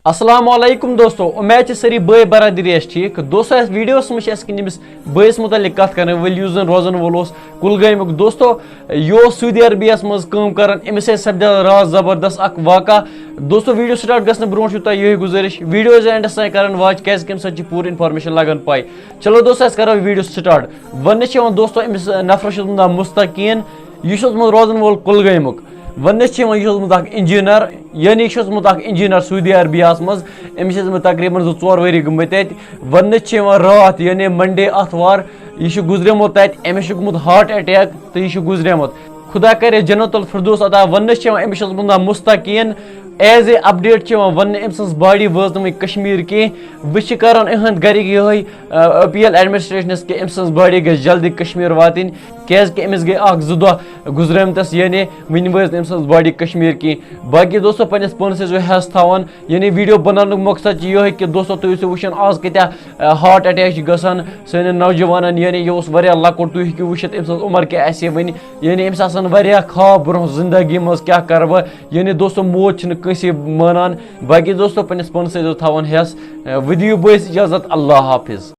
अस्सलाम वालेकुम दोस्तों, उम्मीद है सारी बे बरादरी ठीक दोस्तों वीडियोस में अमिस बस मुतलिक कत कर वल रोजन वोल कुलगामुक दोस्तों यह सऊदी अरबिया मज कर अमिस सपद रात जबरदस्त वाक़ा दोस्तों वीडियो स्टार्ट गस ब्रो यही गुजारिश वीडियो एंडस तक कर वाच क्या पूरी इन्फॉर्मेशन लगन पाई। चलो दोस्तों करो वीडियो स्टार्ट वन दोस्तों अमिस नफरस मुस्तकीन यह रोजन वोल कुलगामुक वन इंजीनियर यानी इंजीनियर सऊदी अरबिया मज अमिस तकरीबन 2-4 वरी गमत वन रात यानी मंडे अतवार यह गुजरेमुत अमिस गुमुत हार्ट अटैक तो यह गुजरेमुत खुदा करे जन्नतुल फिरदौस अता वन अमिस मुस्तकीन एज ए अपडेट वन अम सज बॉडी वज नम कश्मीर की वह कर गरिक ये अपील एडमिनिस्ट्रेशनस कि अम सज बॉडी गई जल्दी कश्मीर वातन क्या अमिस गई 2 दह गुजरमतस यानी वन वज अम सज बॉडी कश्मीर की। बाकी दोस्तों पन्नस पानस हेस थवान यानी वीडियो बनाने मकसद ये कि दोस्तों तुम वुचन आज कत्या हार्ट अटैक गसान सन नौजवान यानी यह लकुट तुम हेकू वुचित अम सज उमर क्या वन यानी अमिस ख्वाब ब्रो जिंदगी मज क्या कर बह यानी दोस्तों मौत कंस मानान। बाकी दोस्तों पन्नस पानस थवान हेस वदियो बस इजाजत अल्लाह हाफिज।